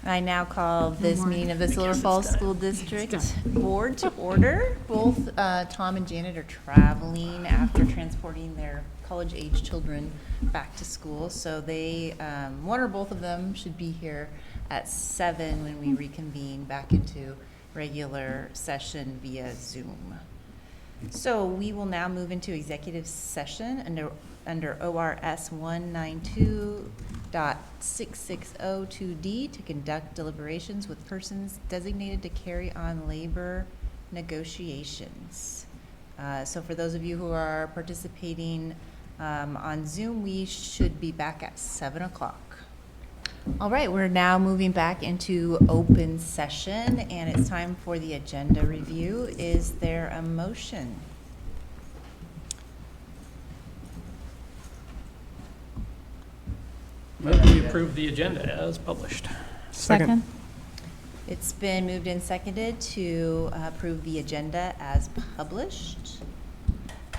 I now call this meeting of the Silver Falls School District Board to order. Both Tom and Janet are traveling after transporting their college-age children back to school. So they, one or both of them should be here at 7 when we reconvene back into regular session via Zoom. So we will now move into executive session under ORS 192.6602D to conduct deliberations with persons designated to carry on labor negotiations. So for those of you who are participating on Zoom, we should be back at 7 o'clock. All right, we're now moving back into open session, and it's time for the agenda review. Is there a motion? We approve the agenda as published. Second. It's been moved and seconded to approve the agenda as published.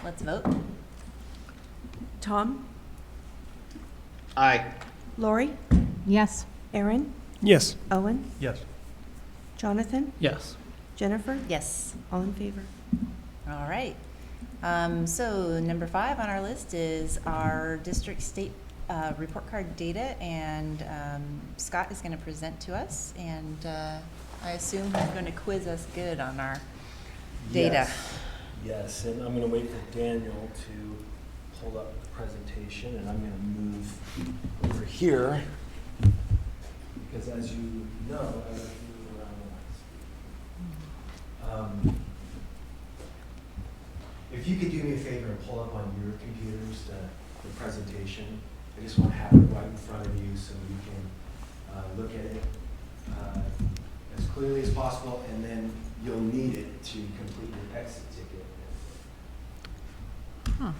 Let's vote. Tom? Aye. Lori? Yes. Aaron? Yes. Owen? Yes. Jonathan? Yes. Jennifer? Yes. All in favor? All right. So number 5 on our list is our district state report card data, and Scott is going to present to us, and I assume he's going to quiz us good on our data. Yes, and I'm going to wait for Daniel to pull up the presentation, and I'm going to move over here because, as you know, I like to move around the lights. If you could do me a favor and pull up on your computers the presentation. I just want to have it right in front of you so you can look at it as clearly as possible, and then you'll need it to complete your exit ticket. Huh.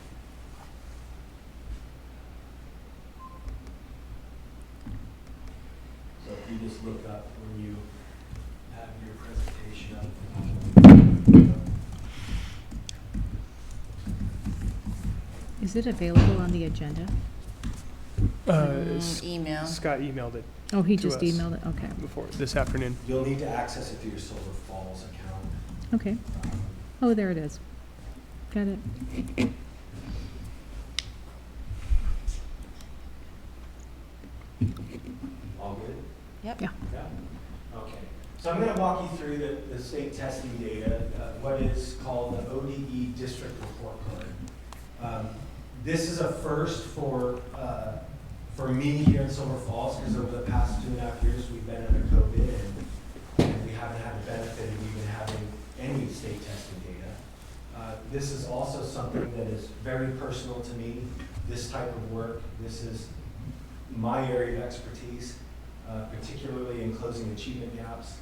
So if you just look up when you have your presentation up. Is it available on the agenda? Email. Scott emailed it Oh, he to just us. emailed it? Okay. before this afternoon. You'll need to access it through your Silver Falls account. Okay. Oh, there it is. Got it. All good? Yep. Yeah. Yeah. Okay. So I'm going to walk you through the state testing data, what is called the ODE District Report Card. This is a first for me here in Silver Falls, because over the past 2.5 years we've been under COVID and we haven't had the benefit of even having any state testing data. This is also something that is very personal to me, this type of work. This is my area of expertise, particularly in closing achievement gaps,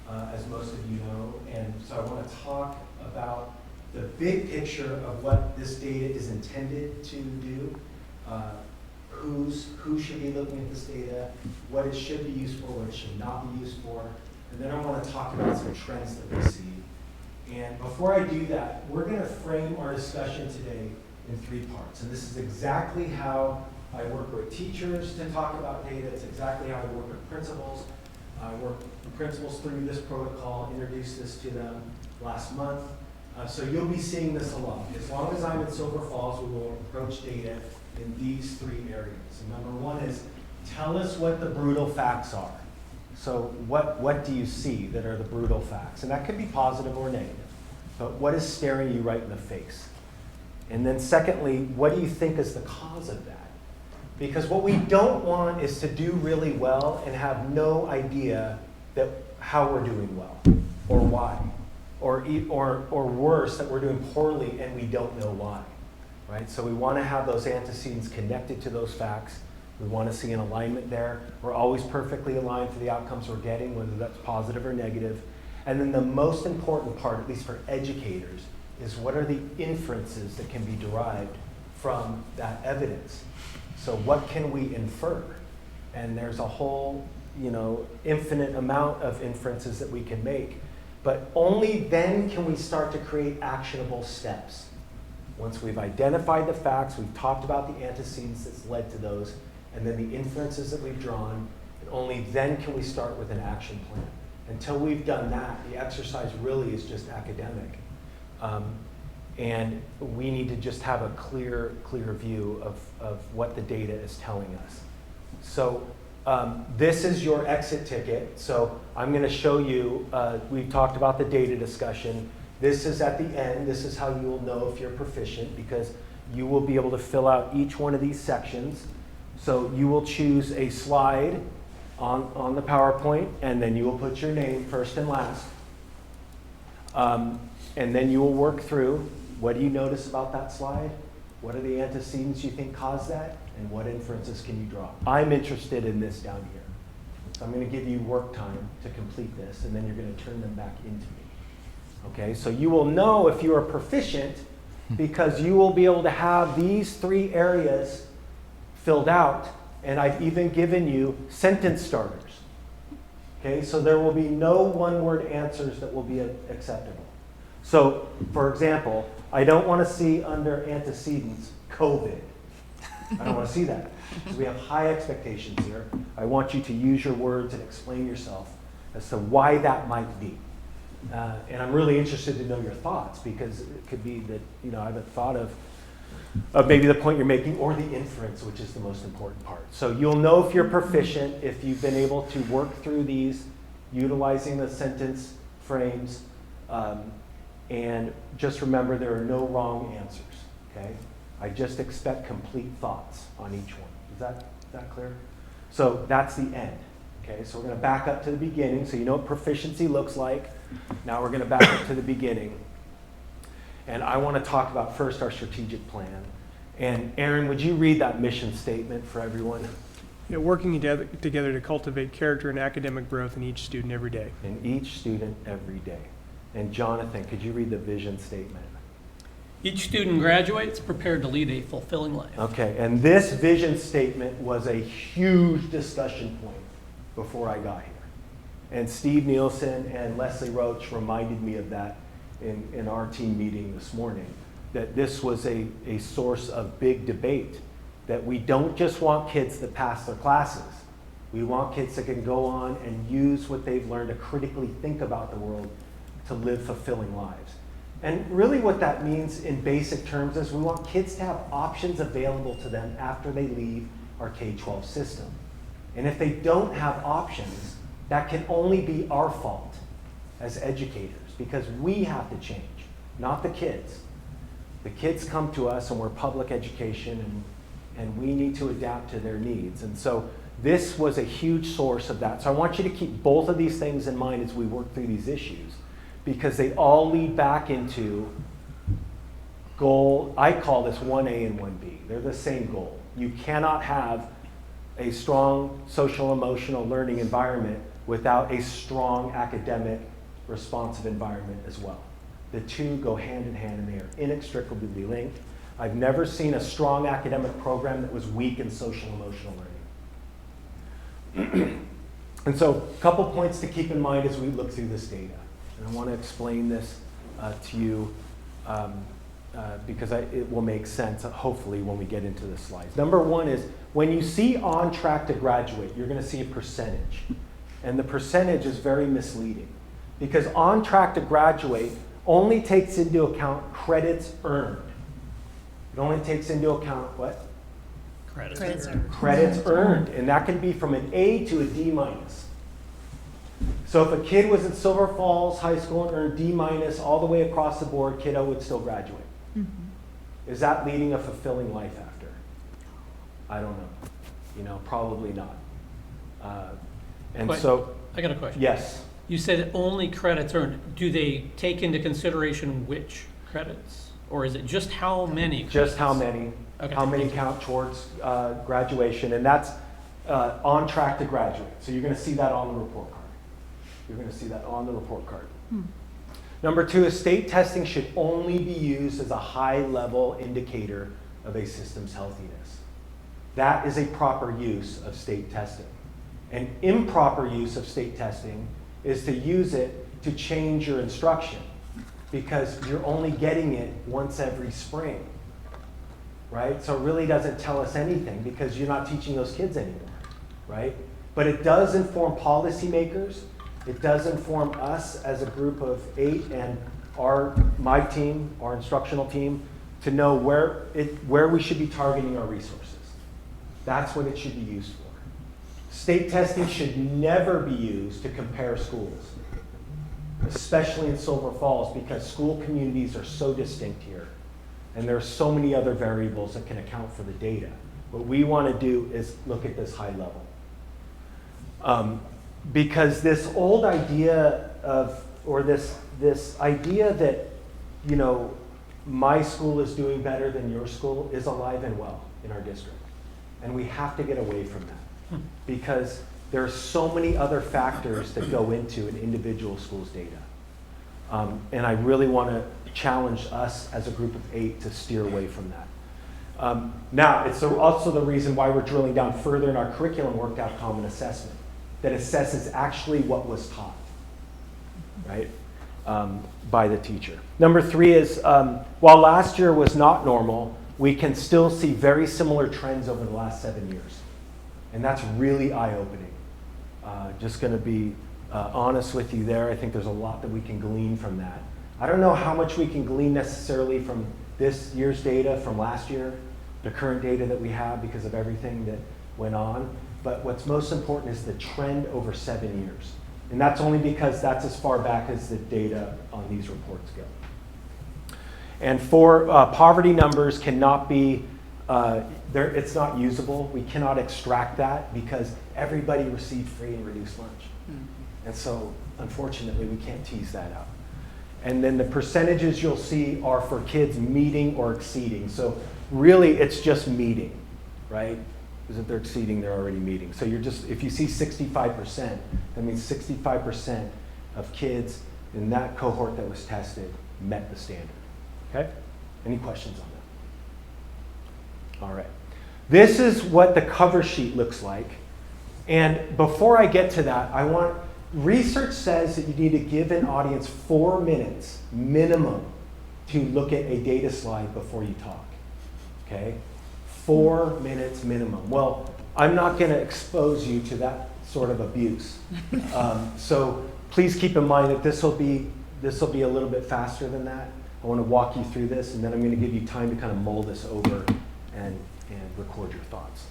as most of you know. And so I want to talk about the big picture of what this data is intended to do, who should be looking at this data, what it should be used for, what it should not be used for, and then I want to talk about some trends that we see. And before I do that, we're going to frame our discussion today in 3 parts, and this is exactly how I work with teachers to talk about data. It's exactly how I work with principals. I work with principals through this protocol, introduced this to them last month. So you'll be seeing this a lot. As long as I'm in Silver Falls, we will approach data in these 3 areas. And number 1 is, tell us what the brutal facts are. So what do you see that are the brutal facts? And that could be positive or negative. But what is staring you right in the face? And then secondly, what do you think is the cause of that? Because what we don't want is to do really well and have no idea that how we're doing well or why. Or worse, that we're doing poorly and we don't know why, right? So we want to have those antecedents connected to those facts. We want to see an alignment there. We're always perfectly aligned for the outcomes we're getting, whether that's positive or negative. And then the most important part, at least for educators, is what are the inferences that can be derived from that evidence? So what can we infer? And there's a whole, infinite amount of inferences that we can make. But only then can we start to create actionable steps. Once we've identified the facts, we've talked about the antecedents that's led to those, and then the inferences that we've drawn, And only then can we start with an action plan. Until we've done that, the exercise really is just academic. And we need to just have a clear view of what the data is telling us. So this is your exit ticket. So I'm going to show you, we've talked about the data discussion. This is at the end. This is how you will know if you're proficient, because you will be able to fill out each one of these sections. So you will choose a slide on the PowerPoint, and then you will put your name first and last. And then you will work through, what do you notice about that slide? What are the antecedents you think caused that? And what inferences can you draw? I'm interested in this down here. So I'm going to give you work time to complete this, and then you're going to turn them back into me. Okay, so you will know if you are proficient because you will be able to have these 3 areas filled out, and I've even given you sentence starters. Okay, so there will be no one-word answers that will be acceptable. So, for example, I don't want to see under antecedents COVID. I don't want to see that. So we have high expectations here. I want you to use your words and explain yourself as to why that might be. And I'm really interested to know your thoughts, because it could be that, you know, I haven't thought of maybe the point you're making, or the inference, which is the most important part. So you'll know if you're proficient if you've been able to work through these, utilizing the sentence frames, and just remember there are no wrong answers, okay? I just expect complete thoughts on each one. Is that clear? So that's the end, okay? So we're going to back up to the beginning, so you know what proficiency looks like. Now we're going to back up to the beginning. And I want to talk about first our strategic plan. And Aaron, would you read that mission statement for everyone? Yeah, working together to cultivate character and academic growth in each student every day. In each student every day. And Jonathan, could you read the vision statement? Each student graduates prepared to lead a fulfilling life. Okay, and this vision statement was a huge discussion point before I got here. And Steve Nielsen and Leslie Roach reminded me of that in our team meeting this morning, that this was a source of big debate, that we don't just want kids that pass their classes. We want kids that can go on and use what they've learned to critically think about the world to live fulfilling lives. And really what that means in basic terms is we want kids to have options available to them after they leave our K-12 system. And if they don't have options, that can only be our fault as educators, because we have to change, not the kids. The kids come to us and we're public education, and we need to adapt to their needs. And so this was a huge source of that. So I want you to keep both of these things in mind as we work through these issues, because they all lead back into goal. I call this 1A and 1B. They're the same goal. You cannot have a strong social emotional learning environment without a strong academic responsive environment as well. The two go hand in hand, and they are inextricably linked. I've never seen a strong academic program that was weak in social emotional learning. And so a couple points to keep in mind as we look through this data. And I want to explain this to you because it will make sense, hopefully, when we get into the slides. Number one is, when you see on track to graduate, you're going to see a percentage. And the percentage is very misleading, because on track to graduate only takes into account credits earned. It only takes into account what? Credits. Credits earned. And that can be from an A to a D minus. So if a kid was at Silver Falls High School and earned D minus all the way across the board, kiddo would still graduate. Mm-hmm. Is that leading a fulfilling life after? I don't know. Probably not. So I got a question. yes. You said only credits earned. Do they take into consideration which credits? Or is it just how many credits? Just how many. Okay. How many count towards graduation. And that's on track to graduate. So you're going to see that on the report card. You're going to see that on the report card. Number two is state testing should only be used as a high-level indicator of a system's healthiness. That is a proper use of state testing. An improper use of state testing is to use it to change your instruction, because you're only getting it once every spring, right? So it really doesn't tell us anything, because you're not teaching those kids anymore, right? But it does inform policymakers. It does inform us as a group of 8 and my team, our instructional team, to know where we should be targeting our resources. That's what it should be used for. State testing should never be used to compare schools, especially in Silver Falls, because school communities are so distinct here. And there are so many other variables that can account for the data. What we want to do is look at this high level. Because this old idea of, or this idea that, you know, my school is doing better than your school is alive and well in our district. And we have to get away from that because there are so many other factors that go into an individual school's data. And I really want to challenge us as a group of 8 to steer away from that. Now, it's also the reason why we're drilling down further in our curriculum worked out common assessment that assesses actually what was taught, right, by the teacher. Number 3 is, while last year was not normal, we can still see very similar trends over the last 7 years. And that's really eye-opening. Just going to be honest with you there. I think there's a lot that we can glean from that. I don't know how much we can glean necessarily from this year's data, from last year, the current data that we have because of everything that went on. But what's most important is the trend over 7 years. And that's only because that's as far back as the data on these reports go. And poverty numbers cannot be, it's not usable. We cannot extract that because everybody received free and reduced lunch. And so, unfortunately, we can't tease that out. And then the percentages you'll see are for kids meeting or exceeding. So really, it's just meeting, right? Because if they're exceeding, they're already meeting. So if you see 65%, that means 65% of kids in that cohort that was tested met the standard. Okay? Any questions on that? All right. This is what the cover sheet looks like. And before I get to that, research says that you need to give an audience 4 minutes minimum to look at a data slide before you talk. Okay? 4 minutes minimum. Well, I'm not going to expose you to that sort of abuse. So please keep in mind that this will be a little bit faster than that. I want to walk you through this, and then I'm going to give you time to kind of mull this over and record your thoughts.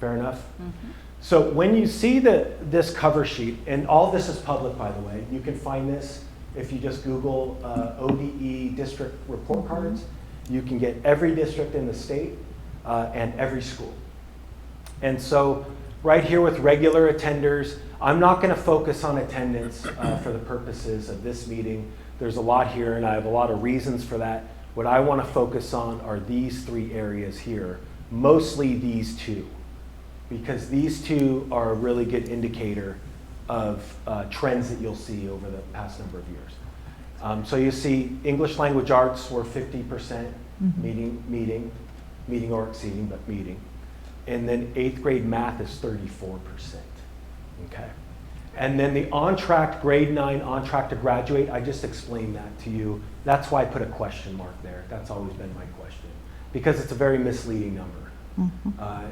Fair enough? Mm-hmm. So when you see this cover sheet, and all this is public, by the way, you can find this if you just Google ODE district report cards. You can get every district in the state and every school. And so right here with regular attenders, I'm not going to focus on attendance for the purposes of this meeting. There's a lot here, and I have a lot of reasons for that. What I want to focus on are these 3 areas here, mostly these 2, because these 2 are a really good indicator of trends that you'll see over the past number of years. So you see English language arts were 50% meeting or exceeding, but meeting. And then 8th grade math is 34%. Okay. And then the on-track, grade 9, on-track to graduate, I just explained that to you. That's why I put a question mark there. That's always been my question. Because it's a very misleading number.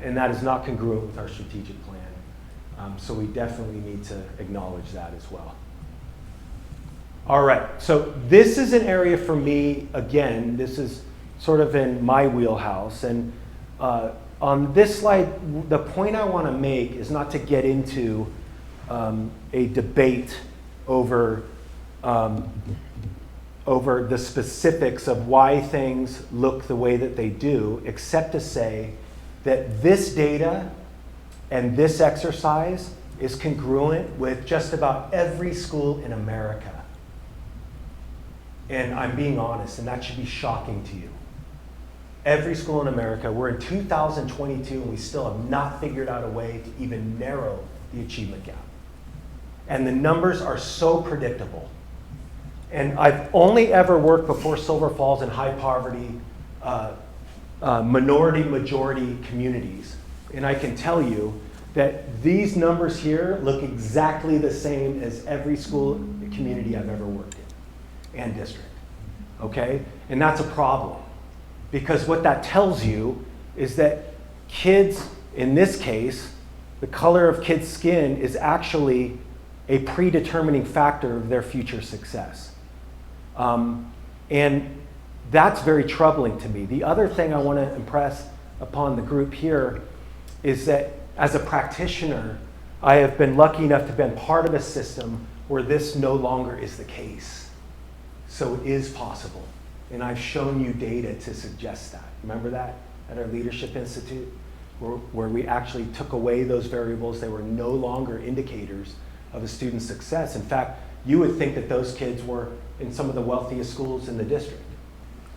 And that is not congruent with our strategic plan. So we definitely need to acknowledge that as well. All right, so this is an area for me, again, this is sort of in my wheelhouse. And on this slide, the point I want to make is not to get into a debate over the specifics of why things look the way that they do, except to say that this data and this exercise is congruent with just about every school in America. And I'm being honest, and that should be shocking to you. Every school in America, we're in 2022 and we still have not figured out a way to even narrow the achievement gap. And the numbers are so predictable. And I've only ever worked before Silver Falls in high poverty, minority-majority communities. And I can tell you that these numbers here look exactly the same as every school community I've ever worked in and district. Okay? And that's a problem. Because what that tells you is that kids, in this case, the color of kids' skin is actually a predetermining factor of their future success. And that's very troubling to me. The other thing I want to impress upon the group here is that as a practitioner, I have been lucky enough to have been part of a system where this no longer is the case. So it is possible. And I've shown you data to suggest that. Remember that at our Leadership Institute, where we actually took away those variables. They were no longer indicators of a student's success. In fact, you would think that those kids were in some of the wealthiest schools in the district,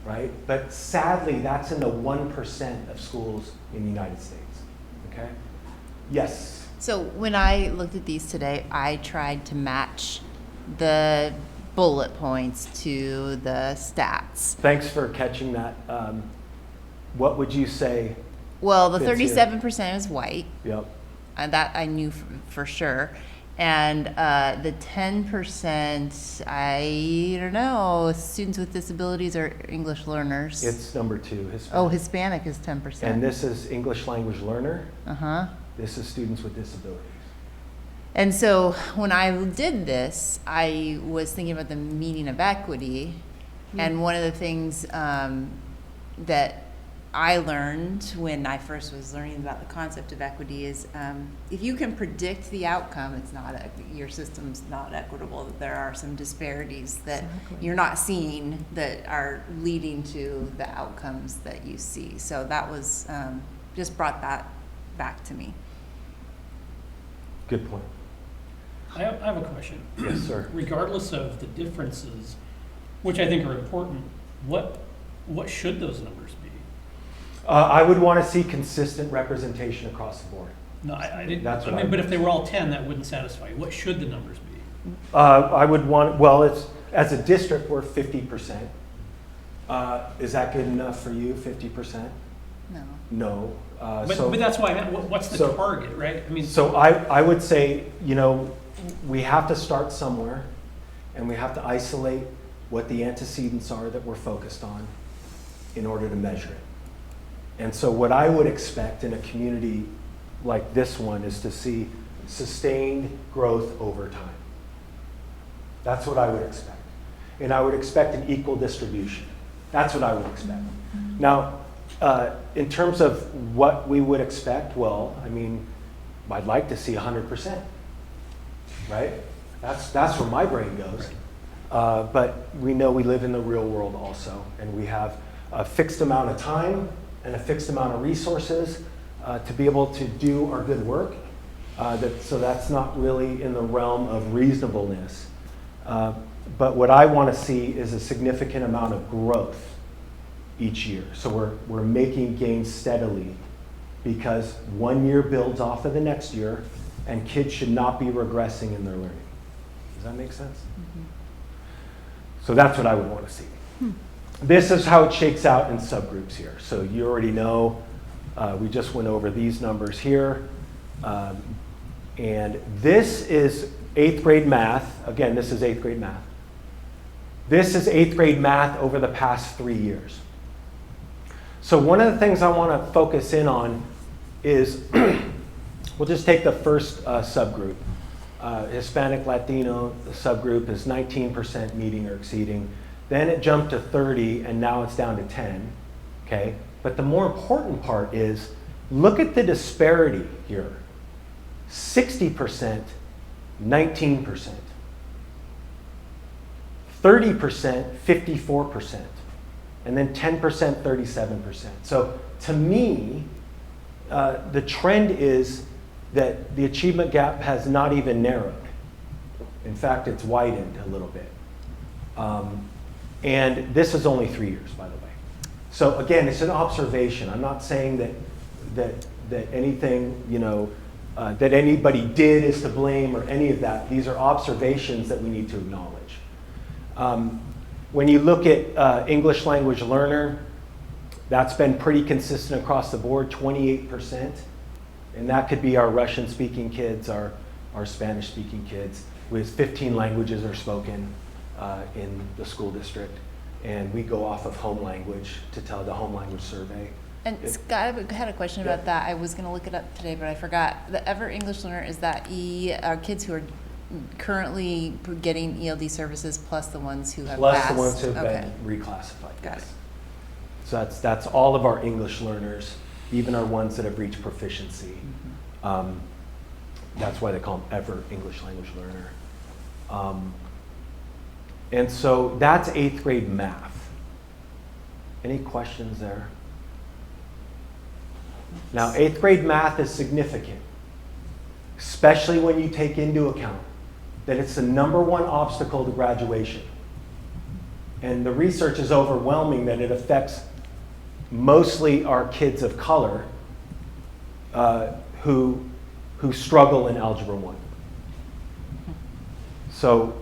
right? But sadly, that's in the 1% of schools in the United States, okay? Yes? So when I looked at these today, I tried to match the bullet points to the stats. Thanks for catching that. What would you say? Well, the Fits here. 37% is white. Yep. That I knew for sure. And the 10%, I don't know, students with disabilities or English learners. It's number 2, Hispanic. Oh, Hispanic is 10%. And this is English language learner. Uh-huh. This is students with disabilities. And so when I did this, I was thinking about the meaning of equity. And one of the things that I learned when I first was learning about the concept of equity is if you can predict the outcome, it's not your system's not equitable. There are some disparities that you're not seeing that are leading to the outcomes that you see. So that was just brought that back to me. Good point. I have a question. Yes, sir. Regardless of the differences, which I think are important, what should those numbers be? I would want to see consistent representation across the board. No, I didn't. That's what I mean, I but would if they were all 10, that wouldn't satisfy you. What should the numbers be? I would want, well, it's, as a district, we're 50%. Is that good enough for you, 50%? No. No. But that's why I meant, what's the so- target, right? I mean, So I would say, you know, we have to start somewhere, and we have to isolate what the antecedents are that we're focused on in order to measure it. And so what I would expect in a community like this one is to see sustained growth over time. That's what I would expect. And I would expect an equal distribution. That's what I would expect. Now, in terms of what we would expect, well, I mean, I'd like to see 100%, right? That's where my brain goes. But we know we live in the real world also, and we have a fixed amount of time and a fixed amount of resources to be able to do our good work. So that's not really in the realm of reasonableness. But what I want to see is a significant amount of growth each year. So we're making gains steadily because one year builds off of the next year, and kids should not be regressing in their learning. Does that make sense? Mm-hmm. So that's what I would want to see. This is how it shakes out in subgroups here. So you already know, we just went over these numbers here. And this is 8th grade math. Again, this is 8th grade math. This is 8th grade math over the past 3 years. So one of the things I want to focus in on is, we'll just take the first subgroup. Hispanic Latino subgroup is 19% meeting or exceeding. Then it jumped to 30, and now it's down to 10, okay? But the more important part is, look at the disparity here. 60%, 19%. 30%, 54%. And then 10%, 37%. So to me, the trend is that the achievement gap has not even narrowed. In fact, it's widened a little bit. And this is only 3 years, by the way. So again, it's an observation. I'm not saying that anything, you know, that anybody did is to blame or any of that. These are observations that we need to acknowledge. When you look at English language learner, that's been pretty consistent across the board, 28%. And that could be our Russian-speaking kids, our Spanish-speaking kids, with 15 languages are spoken in the school district. And we go off of home language to tell the home language survey. And Scott, I had a question about that. I was going to look it up today, but I forgot. The Ever English Learner, is that kids who are currently getting ELD services plus the ones who have Plus passed? the ones who have Okay. been reclassified. Got yes. it. So that's all of our English learners, even our ones that have reached proficiency. That's why they call them Ever English Language Learner. And so that's 8th grade math. Any questions there? Now, 8th grade math is significant, especially when you take into account that it's the #1 obstacle to graduation. And the research is overwhelming that it affects mostly our kids of color who struggle in Algebra 1. So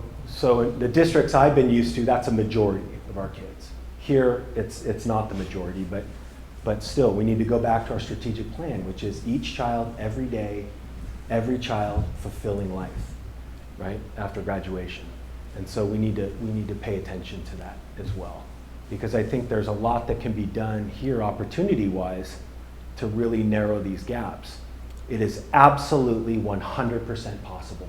the districts I've been used to, that's a majority of our kids. Here, it's not the majority, but still, we need to go back to our strategic plan, which is each child, every day, every child fulfilling life, right, after graduation. And so we need to pay attention to that as well, because I think there's a lot that can be done here opportunity-wise to really narrow these gaps. It is absolutely 100% possible,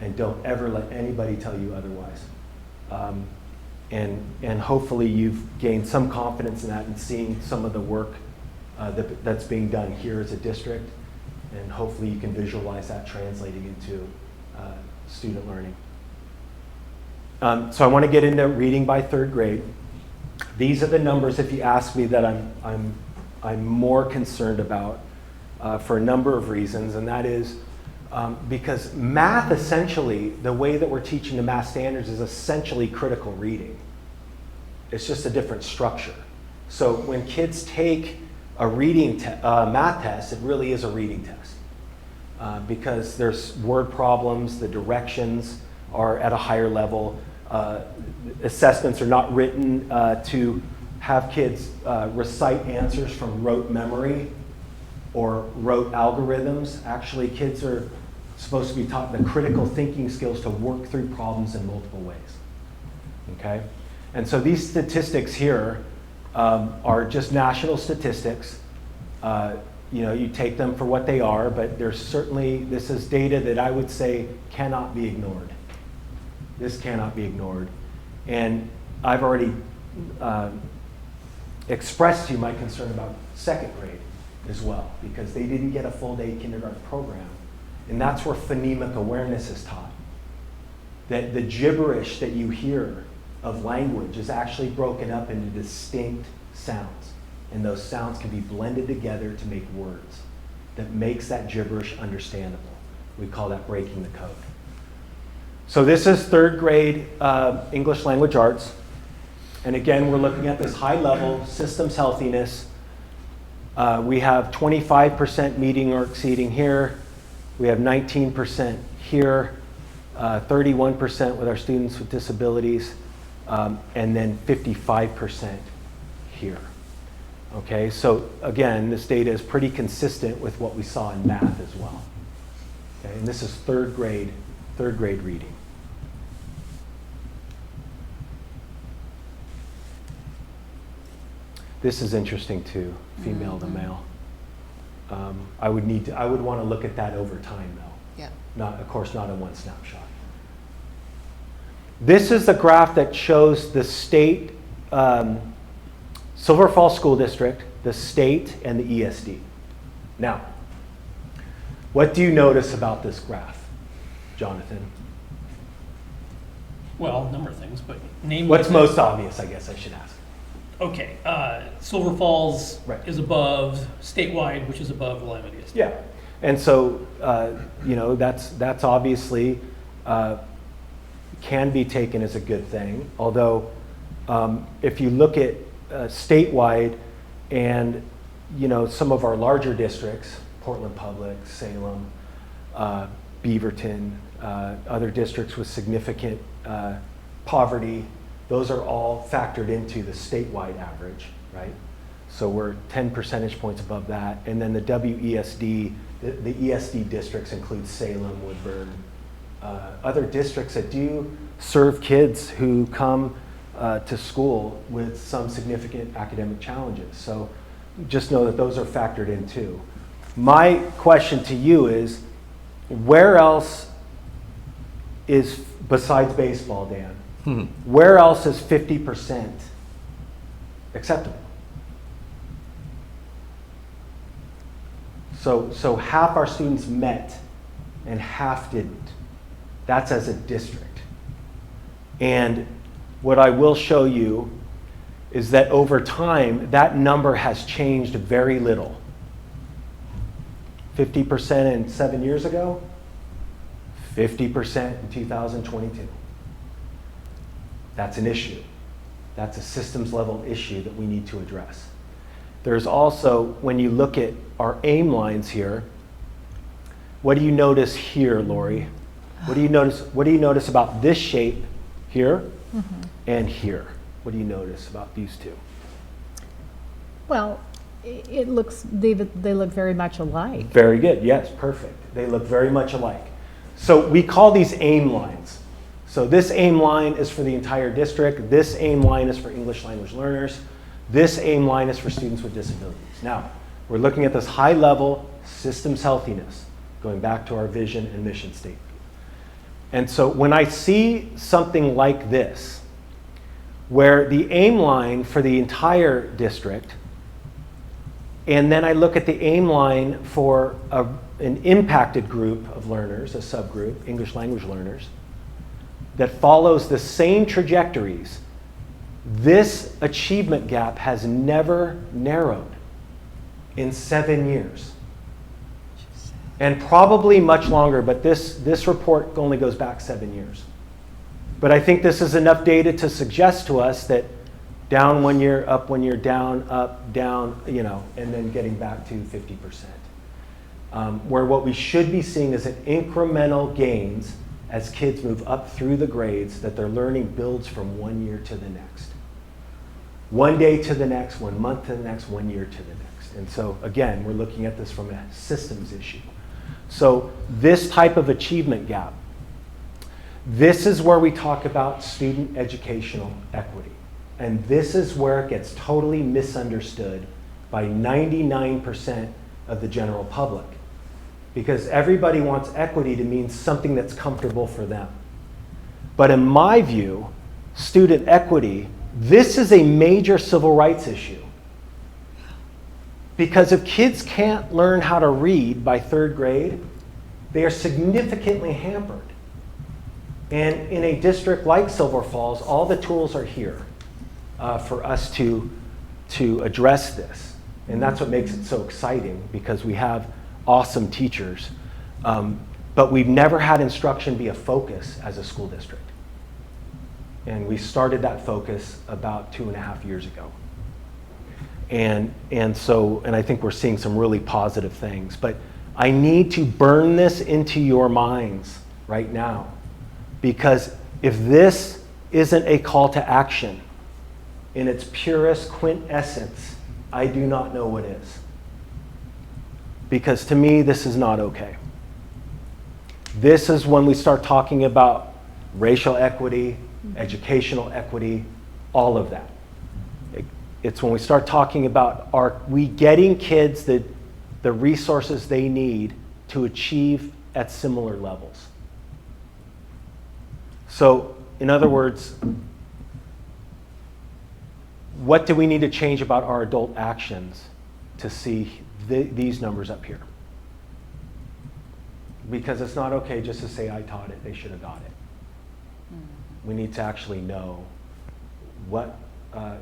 and don't ever let anybody tell you otherwise. And hopefully you've gained some confidence in that and seeing some of the work that's being done here as a district, and hopefully you can visualize that translating into student learning. So I want to get into reading by 3rd grade. These are the numbers, if you ask me, that I'm more concerned about for a number of reasons, and that is because math, essentially, the way that we're teaching the math standards is essentially critical reading. It's just a different structure. So when kids take a reading math test, it really is a reading test because there's word problems, the directions are at a higher level. Assessments are not written to have kids recite answers from rote memory or rote algorithms. Actually, kids are supposed to be taught the critical thinking skills to work through problems in multiple ways. Okay? And so these statistics here are just national statistics. You take them for what they are, but there's certainly, this is data that I would say cannot be ignored. This cannot be ignored. And I've already expressed to you my concern about 2nd grade as well, because they didn't get a full day kindergarten program. And that's where phonemic awareness is taught. That the gibberish that you hear of language is actually broken up into distinct sounds. And those sounds can be blended together to make words that makes that gibberish understandable. We call that breaking the code. So this is 3rd grade English language arts. And again, we're looking at this high level systems healthiness. We have 25% meeting or exceeding here. We have 19% here, 31% with our students with disabilities, and then 55% here. Okay, so again, this data is pretty consistent with what we saw in math as well. Okay, and this is 3rd grade reading. This is interesting too, female to male. I would want to look at that over time though. Yeah. Not, of course, not in one snapshot. This is the graph that shows the state, Silver Falls School District, the state, and the ESD. Now, what do you notice about this graph, Jonathan? Well, a number of things, but namely. What's most obvious, I guess I should ask. Okay, Silver Falls Right. is above statewide, which is above Willamette ESD. Yeah, and so that's obviously can be taken as a good thing. Although, if you look at statewide, and some of our larger districts, Portland Public, Salem, Beaverton, other districts with significant poverty, those are all factored into the statewide average, right? So we're 10 percentage points above that. And then the WESD, the ESD districts include Salem, Woodburn, other districts that do serve kids who come to school with some significant academic challenges. So just know that those are factored in too. My question to you is, where else is, besides baseball, Dan, where else is 50% acceptable? So half our students met and half didn't. That's as a district. And what I will show you is that over time, that number has changed very little. 50% in 7 years ago, 50% in 2022. That's an issue. That's a systems level issue that we need to address. There's also, when you look at our aim lines here, what do you notice here, Lori? What do you notice about this shape here and here? What do you notice about these two? Well, it looks, they look very much alike. Very good. Yes, perfect. They look very much alike. So we call these aim lines. So this aim line is for the entire district. This aim line is for English language learners. This aim line is for students with disabilities. Now, we're looking at this high level systems healthiness, going back to our vision and mission statement. And so when I see something like this, where the aim line for the entire district, and then I look at the aim line for an impacted group of learners, a subgroup, English language learners, that follows the same trajectories, this achievement gap has never narrowed in 7 years. And probably much longer, but this report only goes back 7 years. But I think this is enough data to suggest to us that down 1 year, up 1 year, down, up, down, and then getting back to 50%. Where what we should be seeing is an incremental gains as kids move up through the grades, that their learning builds from 1 year to the next. 1 day to the next, 1 month to the next, 1 year to the next. And so again, we're looking at this from a systems issue. So this type of achievement gap, this is where we talk about student educational equity. And this is where it gets totally misunderstood by 99% of the general public. Because everybody wants equity to mean something that's comfortable for them. But in my view, student equity, this is a major civil rights issue. Because if kids can't learn how to read by 3rd grade, they are significantly hampered. And in a district like Silver Falls, all the tools are here for us to address this. And that's what makes it so exciting, because we have awesome teachers. But we've never had instruction be a focus as a school district. And we started that focus about 2.5 years ago. And I think we're seeing some really positive things. But I need to burn this into your minds right now. Because if this isn't a call to action in its purest quintessence, I do not know what is. Because to me, this is not okay. This is when we start talking about racial equity, educational equity, all of that. It's when we start talking about, are we getting kids the resources they need to achieve at similar levels? So, in other words, what do we need to change about our adult actions to see these numbers up here? Because it's not okay just to say, I taught it, they should have got it. We need to actually know what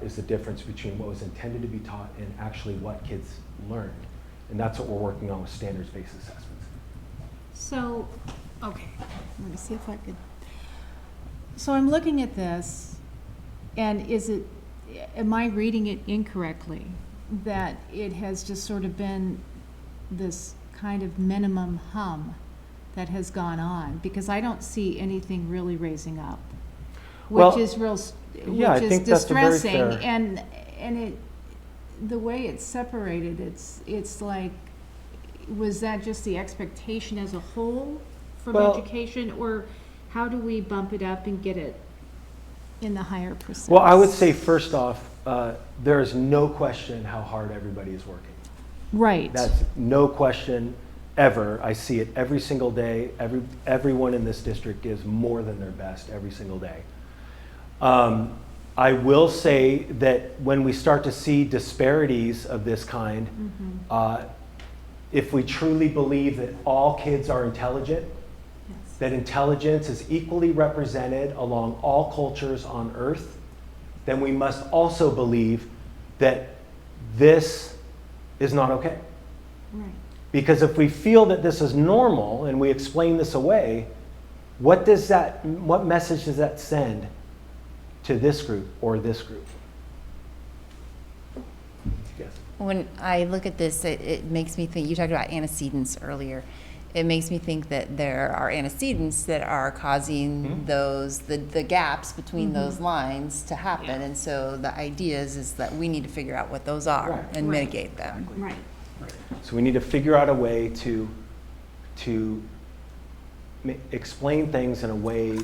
is the difference between what was intended to be taught and actually what kids learned. And that's what we're working on with standards-based assessments. So, okay, let me see if I could. So I'm looking at this, and am I reading it incorrectly? That it has just sort of been this kind of minimum hum that has gone on, because I don't see anything really raising up, which is distressing. And it, the way it's separated, it's like, was that just the expectation as a whole from education, or how do we bump it up and get it in the higher percent? Well, I would say first off, there is no question how hard everybody is working. Right. That's no question ever. I see it every single day. Everyone in this district gives more than their best every single day. I will say that when we start to see disparities of this kind, if we truly believe that all kids are intelligent, Yes. that intelligence is equally represented along all cultures on earth, then we must also believe that this is not okay. Right. Because if we feel that this is normal and we explain this away, what message does that send to this group or this group? Yes. When I look at this, it makes me think, you talked about antecedents earlier. It makes me think that there are antecedents that are causing the gaps between those lines to happen. And so the idea is that we need to figure out what those are Right. and Right. mitigate them. Right. So we need to figure out a way to explain things in a way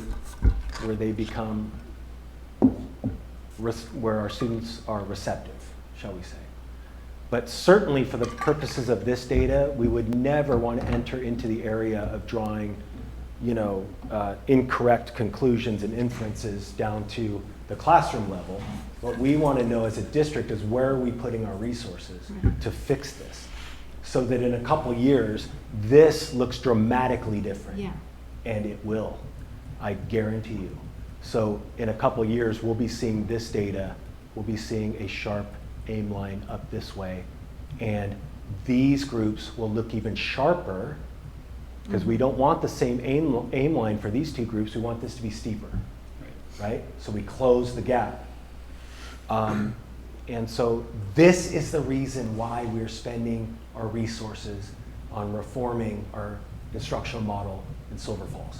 where they become, where our students are receptive, shall we say. But certainly for the purposes of this data, we would never want to enter into the area of drawing, incorrect conclusions and inferences down to the classroom level. What we want to know as a district is where are we putting our resources to fix this, so that in a couple years, this looks dramatically different. Yeah. And it will, I guarantee you. So in a couple years, we'll be seeing this data, we'll be seeing a sharp aim line up this way, and these groups will look even sharper, because we don't want the same aim line for these two groups, we want this to be steeper, right? So we close the gap. And so this is the reason why we're spending our resources on reforming our instructional model in Silver Falls,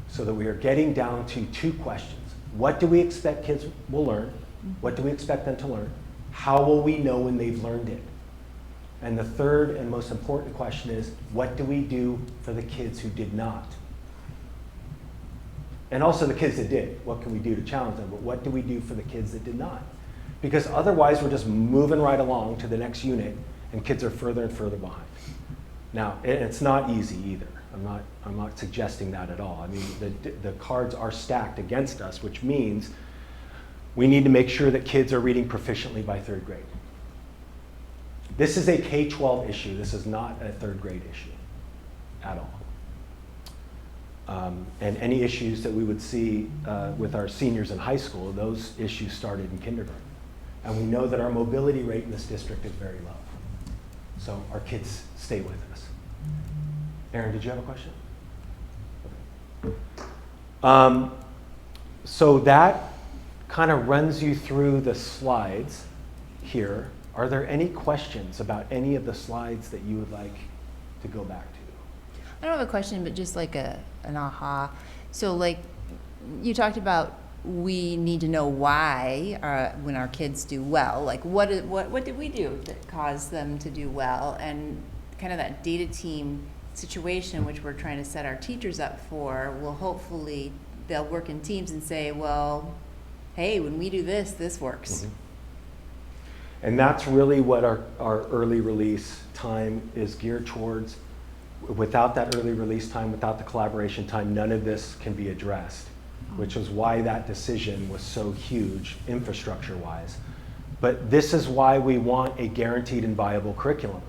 so that we are getting down to two questions. What do we expect kids will learn? What do we expect them to learn? How will we know when they've learned it? And the third and most important question is, what do we do for the kids who did not? And also the kids that did. What can we do to challenge them? But what do we do for the kids that did not? Because otherwise we're just moving right along to the next unit and kids are further and further behind. Now, it's not easy either. I'm not suggesting that at all. I mean, the cards are stacked against us, which means we need to make sure that kids are reading proficiently by third grade. This is a K-12 issue. This is not a third grade issue at all. And any issues that we would see with our seniors in high school, those issues started in kindergarten. And we know that our mobility rate in this district is very low. So our kids stay with us. Aaron, did you have a question? Okay. So that kind of runs you through the slides here. Are there any questions about any of the slides that you would like to go back to? I don't have a question, but just like an aha. So like you talked about, we need to know why when our kids do well. Like what did we do that caused them to do well? And kind of that data team situation, which we're trying to set our teachers up for, will hopefully, they'll work in teams and say, well, hey, when we do this, this works. Mm-hmm. And that's really what our early release time is geared towards. Without that early release time, without the collaboration time, none of this can be addressed, which is why that decision was so huge infrastructure-wise. But this is why we want a guaranteed and viable curriculum.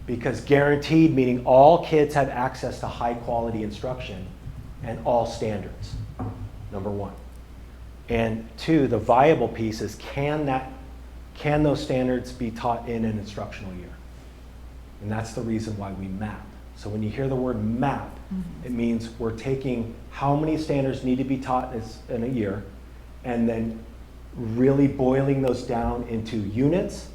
Because guaranteed meaning all kids have access to high quality instruction and all standards, number one. And two, the viable piece is can those standards be taught in an instructional year? And that's the reason why we map. So when you hear the word map, it means we're taking how many standards need to be taught in a year, and then really boiling those down into units.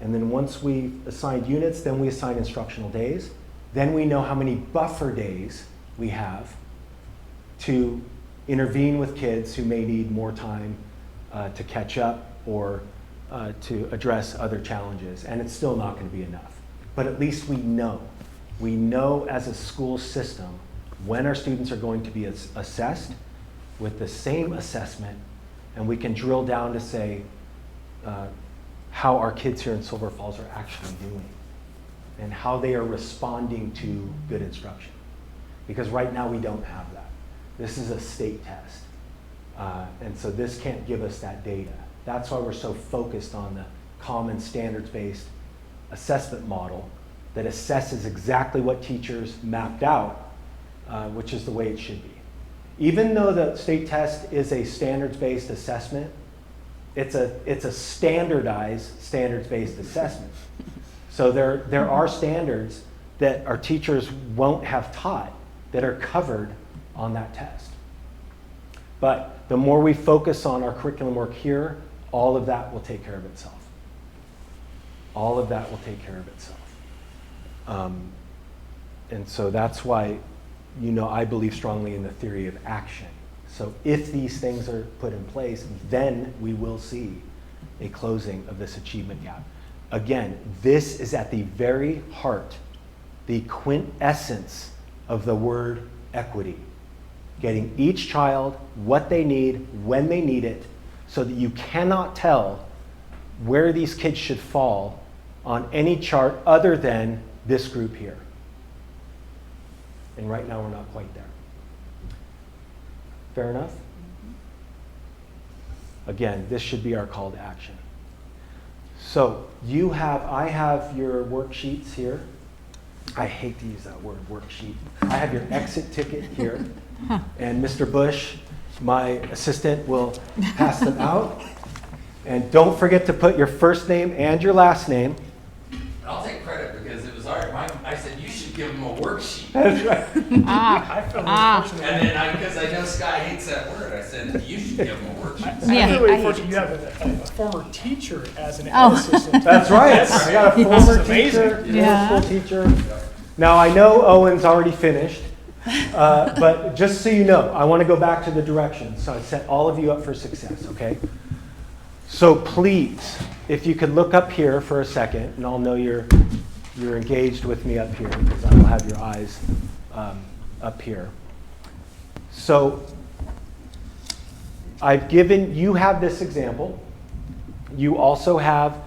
And then once we've assigned units, then we assign instructional days. Then we know how many buffer days we have to intervene with kids who may need more time to catch up or to address other challenges. And it's still not going to be enough. But at least we know. We know as a school system when our students are going to be assessed with the same assessment, and we can drill down to say, how our kids here in Silver Falls are actually doing and how they are responding to good instruction. Because right now we don't have that. This is a state test. And so this can't give us that data. That's why we're so focused on the common standards-based assessment model that assesses exactly what teachers mapped out, which is the way it should be. Even though the state test is a standards-based assessment, it's a standardized standards-based assessment. So there are standards that our teachers won't have taught that are covered on that test. But the more we focus on our curriculum work here, all of that will take care of itself. All of that will take care of itself. And so that's why, I believe strongly in the theory of action. So if these things are put in place, then we will see a closing of this achievement gap. Again, this is at the very heart, the quintessence of the word equity. Getting each child what they need, when they need it, so that you cannot tell where these kids should fall on any chart other than this group here. And right now we're not quite there. Fair enough? Again, this should be our call to action. So I have your worksheets here. I hate to use that word, worksheet. I have your exit ticket here. And Mr. Bush, my assistant, will pass them out. And don't forget to put your first name and your last name. I'll take credit because it was I said you should give him a worksheet. That's right. I feel unfortunate. And then because I know Sky hates that word, I said you should give him a worksheet. I feel really I hate fortunate it you have a former teacher as an Oh. ed assistant. That's right. I got a former This is amazing. teacher, Yeah. middle school teacher. Now I know Owen's already finished, but just so you know, I want to go back to the directions. So I set all of you up for success, okay? So please, if you could look up here for a second, and I'll know you're engaged with me up here because I will have your eyes up here. So you have this example. You also have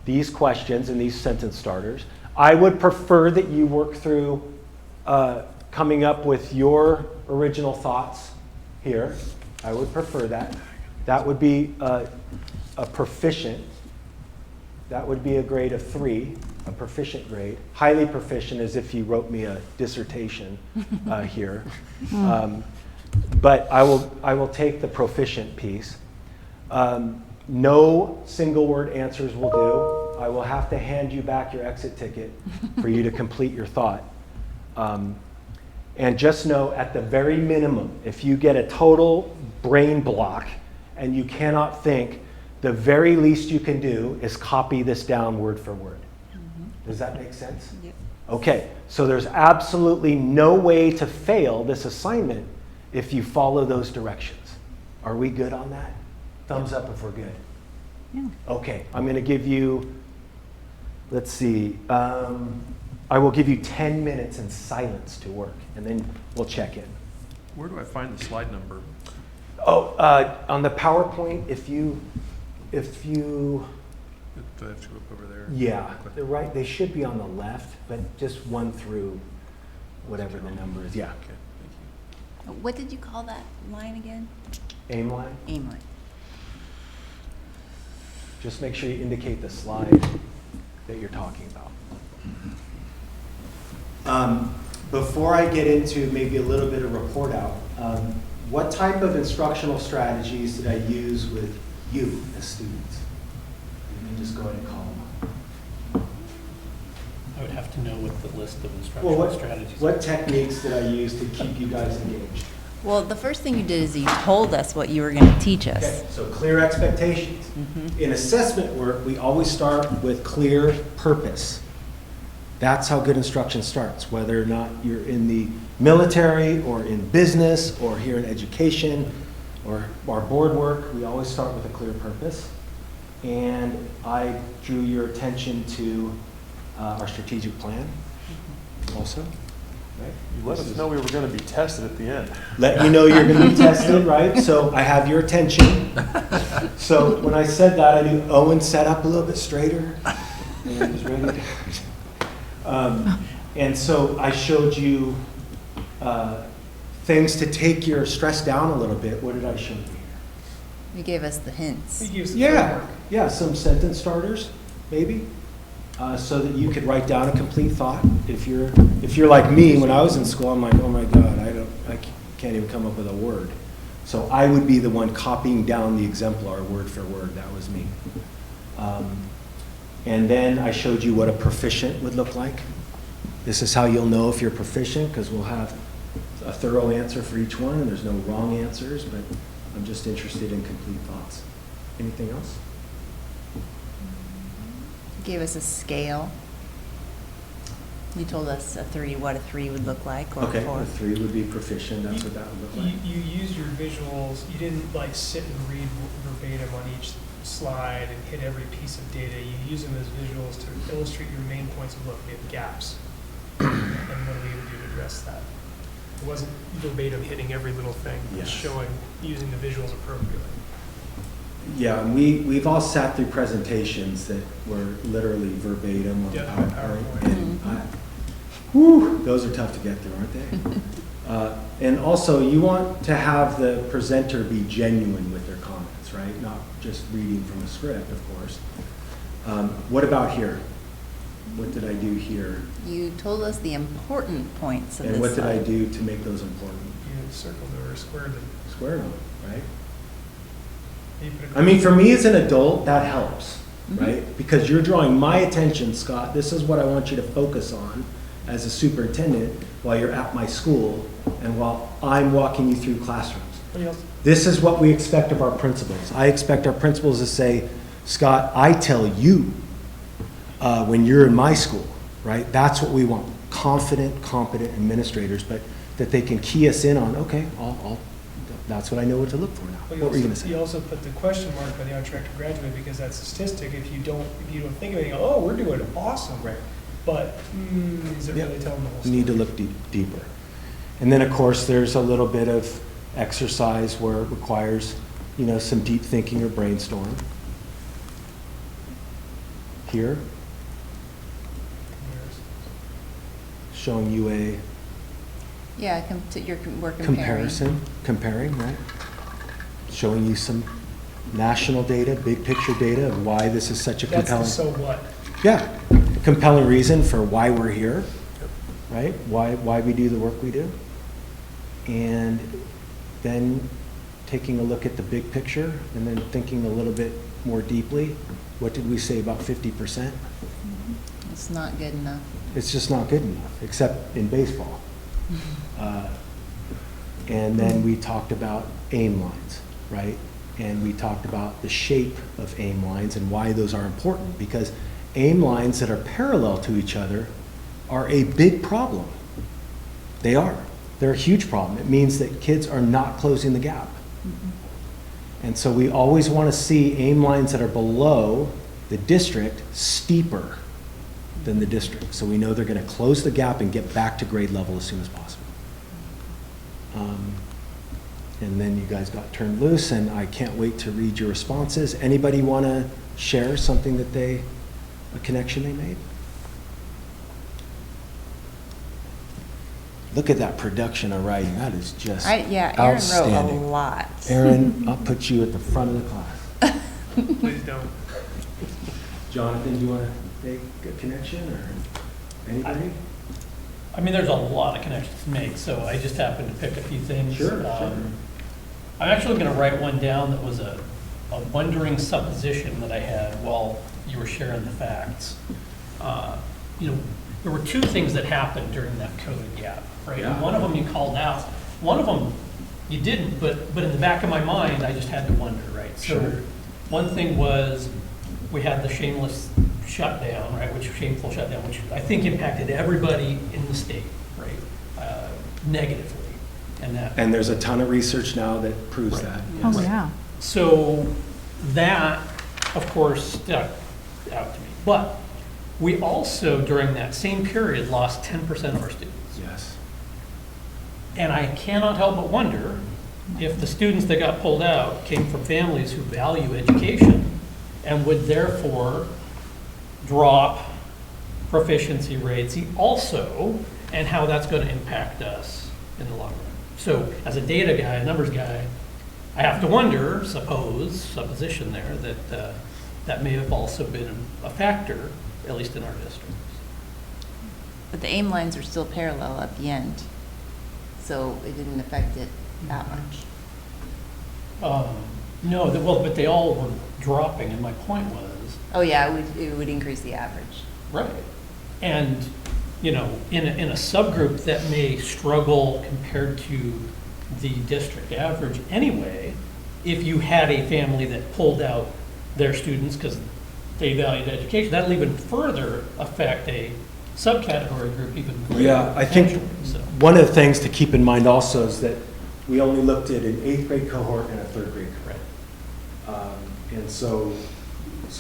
these questions and these sentence starters. I would prefer that you work through coming up with your original thoughts here. I would prefer that. That would be a proficient. That would be a grade of 3, a proficient grade. Highly proficient is if you wrote me a dissertation here. But I will take the proficient piece. No single word answers will do. I will have to hand you back your exit ticket for you to complete your thought. And just know at the very minimum, if you get a total brain block and you cannot think, the very least you can do is copy this down word for word. Does that make sense? Yep. Okay, so there's absolutely no way to fail this assignment if you follow those directions. Are we good on that? Thumbs up if we're good. Yeah. Okay, I'm going to give you, let's see, I will give you 10 minutes in silence to work, and then we'll check in. Where do I find the slide number? Oh, on the PowerPoint, if you, Do I have to go up over there? yeah, they're right, they should be on the left, but just one through whatever the number is, yeah. Okay, thank you. What did you call that line again? Aim line, Aim line. just make sure you indicate the slide that you're talking about. Before I get into maybe a little bit of report out, what type of instructional strategies did I use with you as students? You can just go ahead and call them up. I would have to know what the list of Well, instructional strategies are. what techniques did I use to keep you guys engaged? Well, the first thing you did is you told us what you were going to teach us. Okay, so clear expectations. In assessment work, we always start with clear purpose. That's how good instruction starts, whether or not you're in the military or in business or here in education or our board work, we always start with a clear purpose. And I drew your attention to our strategic plan also. right? You let us know we were gonna be tested at the end. Let you know you're gonna be tested, right? So I have your attention. So when I said that, I knew Owen sat up a little bit straighter and was ready to. And so I showed you things to take your stress down a little bit. What did I show you here? You gave us the hints. Yeah, some sentence starters, maybe, so that you could write down a complete thought. If you're like me, when I was in school, I'm like, oh my God, I can't even come up with a word. So I would be the one copying down the exemplar word for word. That was me. And then I showed you what a proficient would look like. This is how you'll know if you're proficient, because we'll have a thorough answer for each one, and there's no wrong answers, but I'm just interested in complete thoughts. Anything else? You gave us a scale. You told us what a 3 would look like, or a Okay, 4. a 3 would be proficient, that's what that would look like. You used your visuals, you didn't like sit and read verbatim on each slide and hit every piece of data. You use them as visuals to illustrate your main points of look. We have gaps. And what are we going to do to address that? It wasn't verbatim hitting every little thing, Yes. showing, using the visuals appropriately. Yeah, and we've all sat through presentations that were literally verbatim on Yeah, PowerPoint. PowerPoint. And those are tough to get through, aren't they? And also, you want to have the presenter be genuine with their comments, right? Not just reading from a script, of course. What about here? What did I do here? You told us the important points of this And what did I slide. do to make those important? You circled or squared them. Square them, right? You put a- I mean, for me as an adult, that helps, Mm-hmm. right? Because you're drawing my attention, Scott. This is what I want you to focus on as a superintendent while you're at my school and while I'm walking you through classrooms. What else? This is what we expect of our principals. I expect our principals to say, Scott, I tell you when you're in my school, right? That's what we want. Confident, competent administrators, but that they can key us in on, okay, that's what I know what to look for now. Well, What were you going to say? You also put the question mark by the on track to graduate because that's a statistic. If you don't think of it, you go, oh, we're doing awesome. Right. But is it really telling the whole You story? need to look deeper. And then, of course, there's a little bit of exercise where it requires, some deep thinking or brainstorm. Here, showing you a Yeah, we're comparing. comparing, right? Showing you some national data, big picture data of why this is such a That's the compelling. so what. Yeah, compelling reason for why we're here, right? Why we do the work we do. And then taking a look at the big picture and then thinking a little bit more deeply. What did we say about 50%? It's not good enough. It's just not good enough, except in baseball. And then we talked about aim lines, right? And we talked about the shape of aim lines and why those are important, because aim lines that are parallel to each other are a big problem. They are. They're a huge problem. It means that kids are not closing the gap. And so we always want to see aim lines that are below the district steeper than the district. So we know they're going to close the gap and get back to grade level as soon as possible. And then you guys got turned loose, and I can't wait to read your responses. Anybody want to share something that a connection they made? Look at that production of writing. That is just Aaron wrote a outstanding. lot. Aaron, I'll put you at the front of the class. Please don't. Jonathan, do you want to make a connection, or anybody? I mean, there's a lot of connections to make, so I just happened to pick a few things. Sure. I'm actually going to write one down that was a wondering supposition that I had while you were sharing the facts. There were two things that happened during that COVID gap, right? Yeah. And one of them you called out. One of them you didn't, but in the back of my mind, I just had to wonder, right? So Sure. one thing was we had the shameless shutdown, right? Shameful shutdown, which I think impacted everybody in the state, right? Negatively. And there's a ton of research now that proves that. Oh, yes. yeah. So that, of course, stuck out to me. But we also, during that same period, lost 10% of our students. Yes. And I cannot help but wonder if the students that got pulled out came from families who value education and would therefore drop proficiency rates also, and how that's going to impact us in the long run. So as a data guy, a numbers guy, I have to wonder, supposition there, that that may have also been a factor, at least in our districts. But the aim lines are still parallel at the end, so it didn't affect it that much. No, but they all were dropping, and my point was, Oh, yeah, it would increase the average. right. And, in a subgroup that may struggle compared to the district average anyway, if you had a family that pulled out their students because they valued education, that'll even further affect a subcategory group even greater. Yeah, I think potentially, so. one of the things to keep in mind also is that we only looked at an 8th grade cohort and a 3rd grade cohort. And so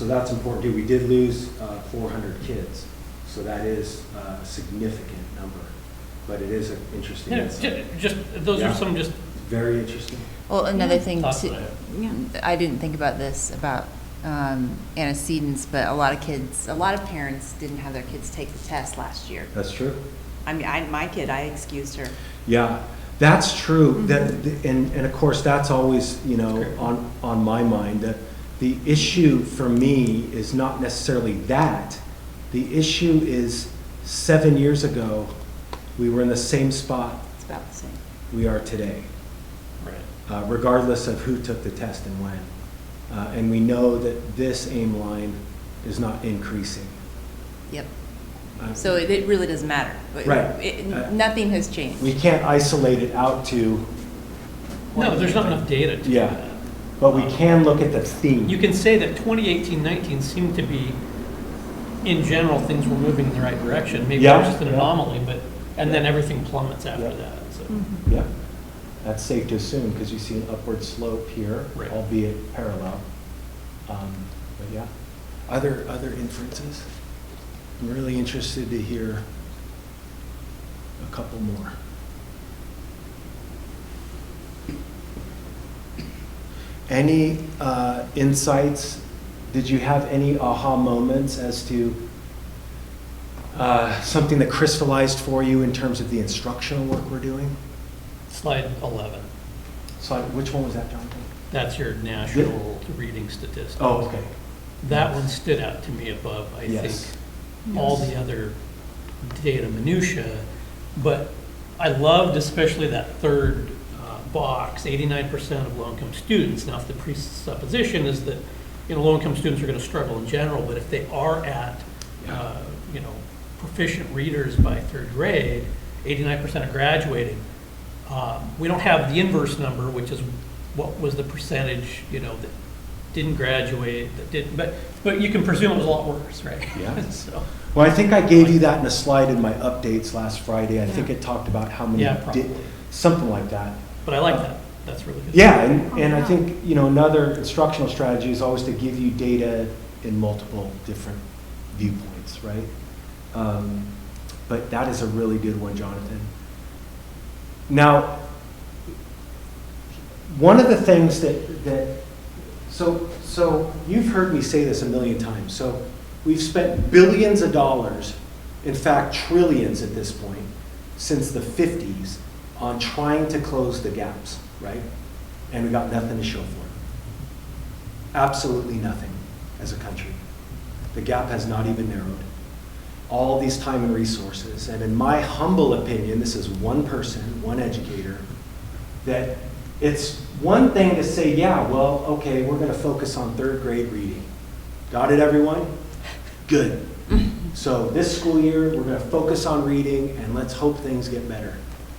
that's important too. We did lose 400 kids, so that is a significant number, but it is an interesting insight. Those Yeah. are some just Very interesting. Well, another thing thoughts too, that I have. I didn't think about this about antecedents, but a lot of parents didn't have their kids take the test last year. That's true. I mean, my kid, I excused her. Yeah, that's true. And of course, that's always, great. on my mind. The issue for me is not necessarily that. The issue is 7 years ago, we were in the same spot It's about the same. we are today, Right. regardless of who took the test and when. And we know that this aim line is not increasing. Yep. So it really doesn't matter. Right. Nothing has changed. We can't isolate it out to, No, there's not enough data to do Yeah. that. but we can look at the theme. You can say that 2018-19 seemed to be, in general, things were moving in the right direction. Maybe it Yeah, was just an yeah. anomaly, and then everything plummets after Yeah. that. So. Yeah, that's safe to assume, because you see an upward slope here, Right. albeit parallel. But yeah, other inferences? I'm really interested to hear a couple more. Any insights? Did you have any aha moments as to something that crystallized for you in terms of the instructional work we're doing? Slide 11. So which one was that, Jonathan? That's your national reading statistics. Oh, okay. That one stood out to me above, I Yes. think, all the other data minutia. But I loved especially that third box, 89% of low-income students. Now, if the presupposition is that, low-income students are going to struggle in general, but if they are at, proficient readers by 3rd grade, 89% are graduating. We don't have the inverse number, which is what was the percentage, that didn't graduate, that didn't, but you can presume it was a lot worse, right? Yeah. So, Well, I think I gave you that in a slide in my updates last Friday. I think it talked about how many Yeah, did, probably. something like that. but I like that. That's really good. Yeah, and I think, another instructional strategy is always to give you data in multiple different viewpoints, right? But that is a really good one, Jonathan. Now, one of the things so you've heard me say this a million times. So we've spent billions of dollars, in fact, trillions at this point, since the 50s on trying to close the gaps, right? And we got nothing to show for it. Absolutely nothing as a country. The gap has not even narrowed. All these time and resources. And in my humble opinion, this is one person, one educator, that it's one thing to say, yeah, well, okay, we're going to focus on 3rd grade reading. Got it, everyone? Good. So this school year, we're going to focus on reading, and let's hope things get better.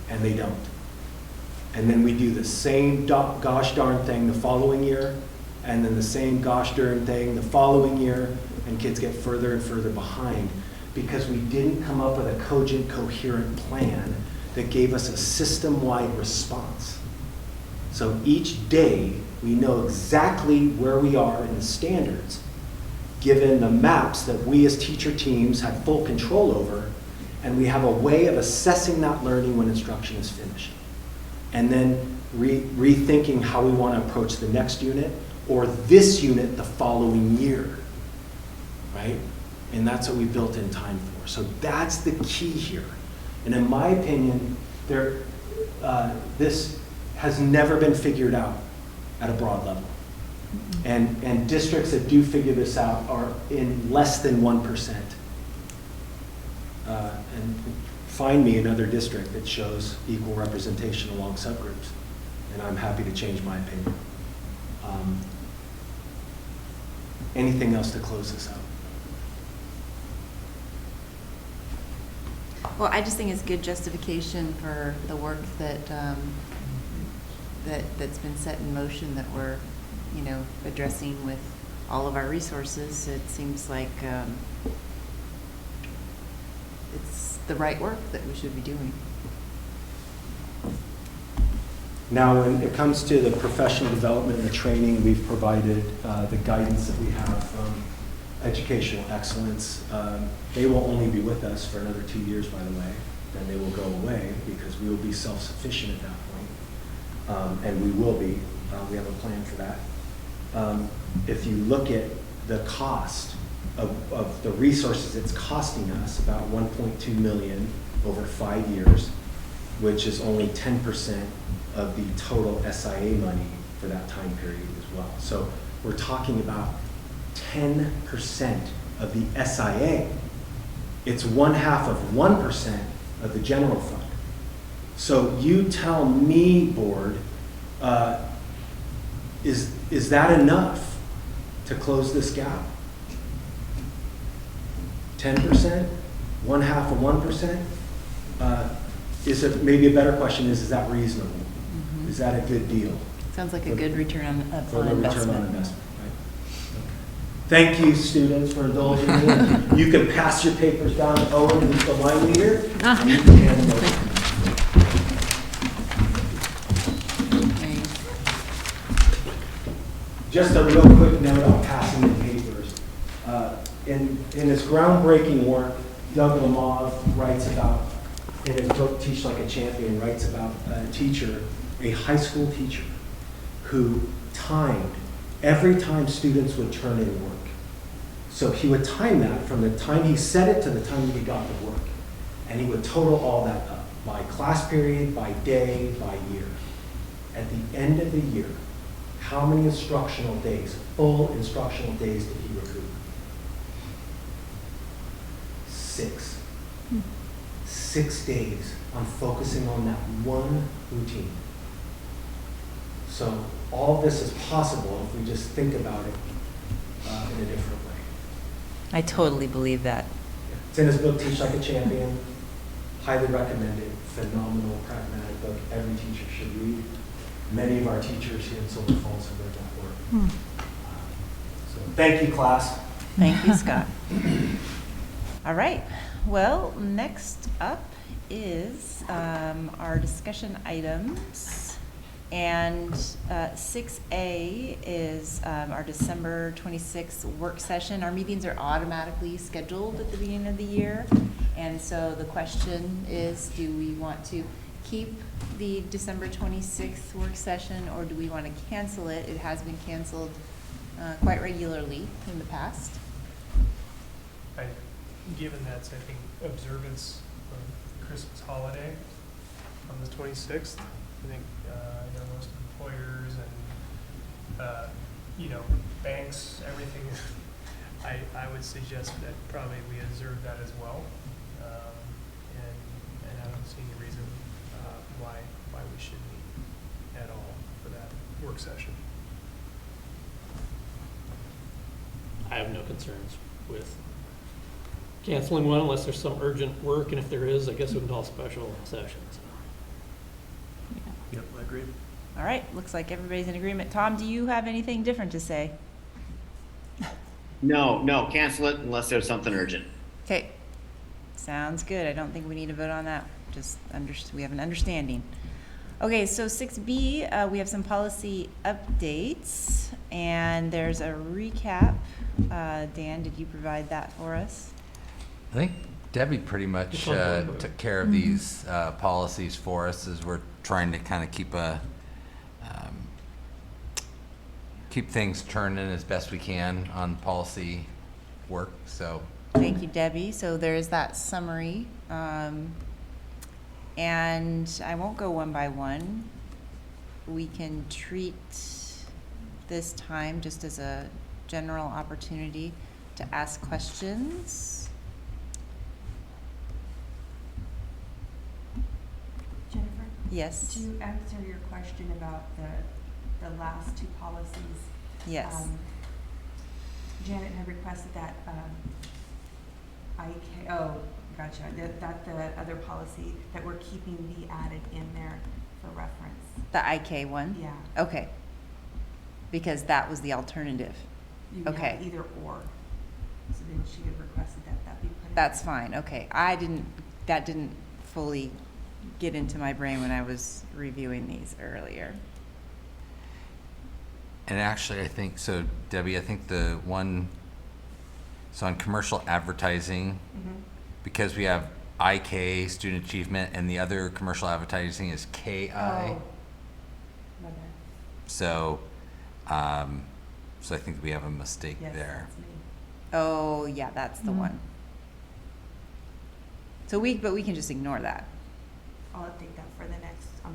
And they don't. And then we do the same gosh darn thing the following year, and then the same gosh darn thing the following year, and kids get further and further behind because we didn't come up with a cogent, coherent plan that gave us a system-wide response. So each day, we know exactly where we are in the standards, given the maps that we as teacher teams have full control over, and we have a way of assessing that learning when instruction is finished. and then rethinking how we want to approach the next unit or this unit the following year, right? And that's what we built in time for. So that's the key here. And in my opinion, this has never been figured out at a broad level. And districts that do figure this out are in less than 1%. And find me another district that shows equal representation along subgroups, and I'm happy to change my opinion. Anything else to close this out? Well, I just think it's good justification for the work that, that's been set in motion that we're, addressing with all of our resources. It seems like it's the right work that we should be doing. Now, when it comes to the professional development and the training, we've provided the guidance that we have from Educational Excellence. They will only be with us for another 2 years, by the way. Then they will go away because we will be self-sufficient at that point. And we will be. We have a plan for that. If you look at the cost of the resources it's costing us, about $1.2 million over 5 years, which is only 10% of the total SIA money for that time period as well. So we're talking about 10% of the SIA. It's 1/2 of 1% of the general fund. So you tell me, board, is that enough to close this gap? 10%, 1/2 of 1%. Is it, maybe a better question is that reasonable? Mm-hmm. Is that a good deal? Sounds like a good return on For the return on investment. investment, right? Okay. Thank you, students, for indulging me. You can pass your papers down to Owen, who's the line leader. And you can hand them over. Just a real quick note on passing the papers. In his groundbreaking work, Doug Lamov writes about, in his book, Teach Like a Champion, writes about a teacher, a high school teacher, who timed every time students would turn in work. So he would time that from the time he said it to the time he got the work. And he would total all that up by class period, by day, by year. At the end of the year, how many instructional days, full instructional days did he recoup? 6. 6 days on focusing on that one routine. So all this is possible if we just think about it in a different way. I totally believe that. It's in his book, Teach Like a Champion. Highly recommended. Phenomenal, pragmatic book. Every teacher should read. Many of our teachers here in Silver Falls have read that work. So thank you, class. Thank you, Scott. All right. Well, next up is our discussion items. And 6A is our December 26th work session. Our meetings are automatically scheduled at the beginning of the year. And so the question is, do we want to keep the December 26th work session, or do we want to cancel it? It has been canceled quite regularly in the past. Given that's, I think, observance of Christmas holiday on the 26th, I think, most employers and, banks, everything, I would suggest that probably we observe that as well. And I don't see any reason why we should meet at all for that work session. I have no concerns with canceling one unless there's some urgent work, and if there is, I guess we can call a special session. So. Yep, I agree. All right, looks like everybody's in agreement. Tom, do you have anything different to say? No, cancel it unless there's something urgent. Okay, sounds good. I don't think we need to vote on that. Just we have an understanding. Okay, so 6B, we have some policy updates, and there's a recap. Dan, did you provide that for us? I think Debbie pretty much took care of these policies for us as we're trying to kind of keep things turning as best we can on policy work, so. Thank you, Debbie. So there's that summary. And I won't go one by one. We can treat this time just as a general opportunity to ask questions. Jennifer? Yes. To answer your question about the last two policies. Yes. Janet had requested that, gotcha, that the other policy that we're keeping be added in there for reference. The IK one? Yeah. Okay. Because that was the alternative. You would Okay. have either or. So then she had requested that be put in. That's fine, okay. That didn't fully get into my brain when I was reviewing these earlier. And actually, I think, so Debbie, I think the one, so on commercial advertising, because we have IK, student achievement, and the other commercial advertising is KI. Oh. My bad. So, so I think we have a mistake Yes, there. that's me. Oh, yeah, that's the one. So but we can just ignore that. I'll update that for on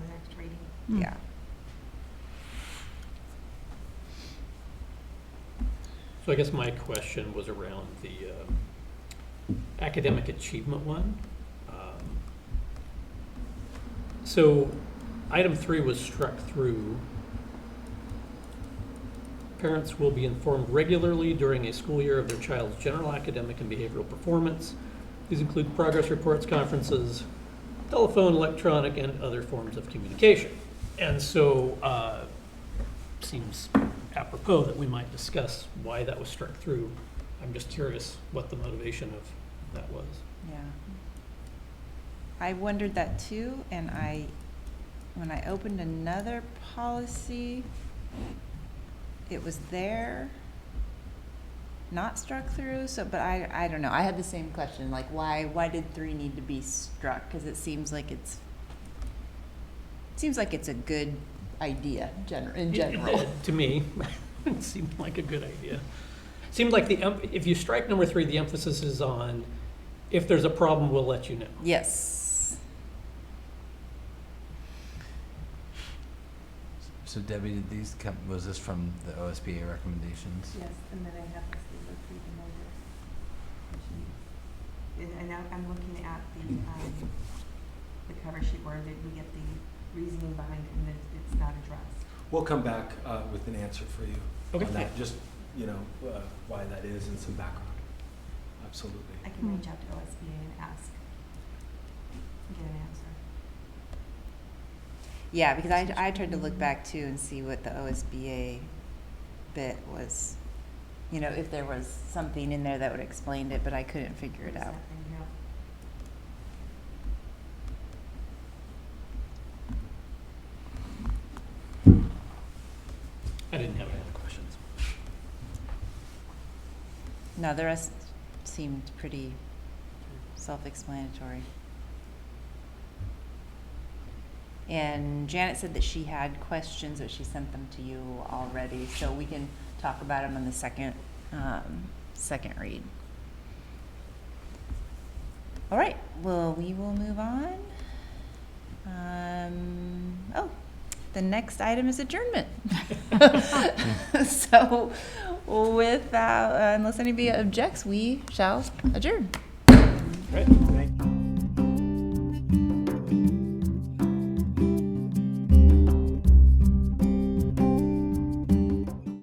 the next reading. Yeah. So I guess my question was around the academic achievement one. So item 3 was struck through. Parents will be informed regularly during a school year of their child's general academic and behavioral performance. These include progress reports, conferences, telephone, electronic, and other forms of communication. And so seems apropos that we might discuss why that was struck through. I'm just curious what the motivation of that was. Yeah. I wondered that too, and when I opened another policy, it was there, not struck through, so, but I don't know. I had the same question, like why did 3 need to be struck? Because it seems like it's a good idea in general. To me, it seemed like a good idea. Seemed like if you strike number 3, the emphasis is on, if there's a problem, we'll let you know. Yes. So Debbie, did these was this from the OSBA recommendations? Yes, and then I have to read them over. And I'm looking at the cover sheet where we get the reasoning behind it and that it's not addressed. We'll come back with an answer for you Okay. on that, just, why that is and some background. Absolutely. I can reach out to OSBA and ask, get an answer. Yeah, because I tried to look back too and see what the OSBA bit was, if there was something in there that would explain it, but I couldn't figure it out. I didn't have any other questions. No, the rest seemed pretty self-explanatory. And Janet said that she had questions, but she sent them to you already, so we can talk about them on the second read. All right, well, we will move on. The next item is adjournment. So without, unless anybody objects, we shall adjourn. Right.